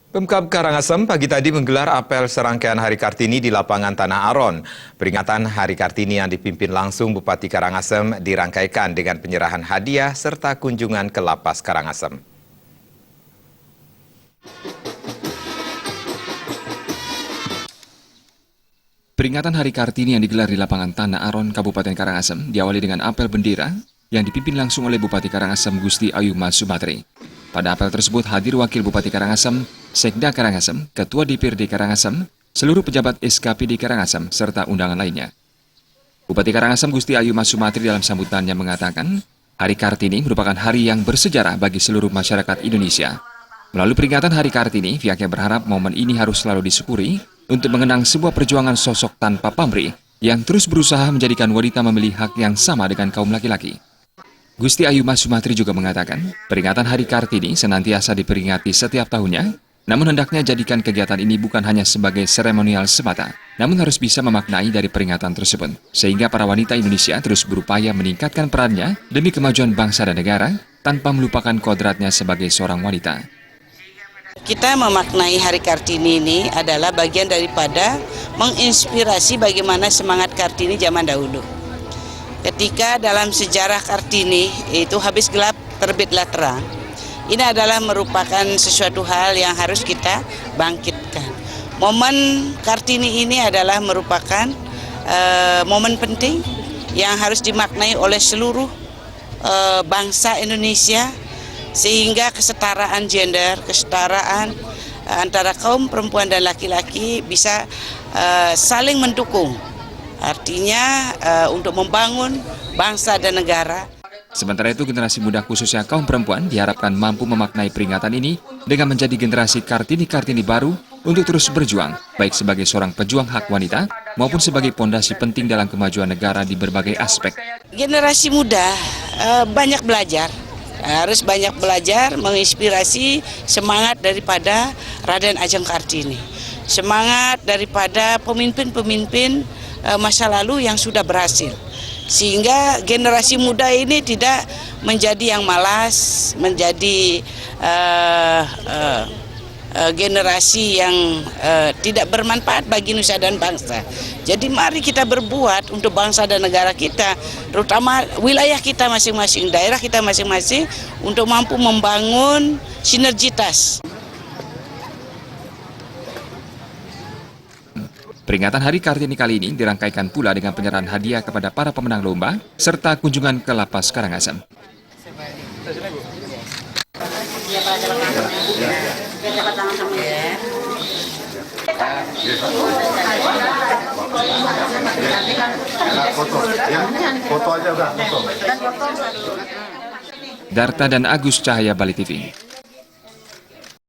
Pemkab Karangasem pagi tadi menggelar apel serangkaian Hari Kartini di lapangan Tanah Aron. Peringatan Hari Kartini yang dipimpin langsung Bupati Karangasem dirangkaikan dengan penyerahan hadiah serta kunjungan ke Lapas Karangasem. Peringatan Hari Kartini yang digelar di lapangan Tanah Aron, Kabupaten Karangasem diawali dengan apel bendera yang dipimpin langsung oleh Bupati Karangasem Gusti Ayu Mas Sumatri. Pada apel tersebut hadir Wakil Bupati Karangasem, Sekda Karangasem, Ketua DPRD Karangasem, seluruh pejabat SKPD Karangasem, serta undangan lainnya. Bupati Karangasem Gusti Ayu Mas Sumatri dalam sambutannya mengatakan, Hari Kartini merupakan hari yang bersejarah bagi seluruh masyarakat Indonesia. Melalui peringatan Hari Kartini, pihaknya berharap momen ini harus selalu disyukuri untuk mengenang sebuah perjuangan sosok tanpa pamrih yang terus berusaha menjadikan wanita memilih hak yang sama dengan kaum laki-laki. Gusti Ayu Mas Sumatri juga mengatakan, peringatan Hari Kartini senantiasa diperingati setiap tahunnya, namun hendaknya jadikan kegiatan ini bukan hanya sebagai seremonial semata, namun harus bisa memaknai dari peringatan tersebut, sehingga para wanita Indonesia terus berupaya meningkatkan perannya demi kemajuan bangsa dan negara, tanpa melupakan kodratnya sebagai seorang wanita. Kita memaknai Hari Kartini ini adalah bagian daripada menginspirasi bagaimana semangat Kartini zaman dahulu. Ketika dalam sejarah Kartini itu habis gelap terbitlah terang. Ini adalah merupakan sesuatu hal yang harus kita bangkitkan. Momen Kartini ini adalah merupakan momen penting yang harus dimaknai oleh seluruh bangsa Indonesia, sehingga kesetaraan gender, kesetaraan antara kaum perempuan dan laki-laki bisa saling mendukung. Artinya untuk membangun bangsa dan negara. Sementara itu, generasi muda khususnya kaum perempuan diharapkan mampu memaknai peringatan ini dengan menjadi generasi Kartini-Kartini baru untuk terus berjuang, baik sebagai seorang pejuang hak wanita maupun sebagai pondasi penting dalam kemajuan negara di berbagai aspek. Generasi muda banyak belajar. Harus banyak belajar, menginspirasi semangat daripada Raden Ajeng Kartini. Semangat daripada pemimpin-pemimpin masa lalu yang sudah berhasil. Sehingga generasi muda ini tidak menjadi yang malas, menjadi generasi yang tidak bermanfaat bagi nusa dan bangsa. Jadi mari kita berbuat untuk bangsa dan negara kita, terutama wilayah kita masing-masing, daerah kita masing-masing, untuk mampu membangun sinergitas. Peringatan Hari Kartini kali ini dirangkaikan pula dengan penyerahan hadiah kepada para pemenang lomba, serta kunjungan ke Lapas Karangasem. Darta dan Agus Cahaya, Bali TV.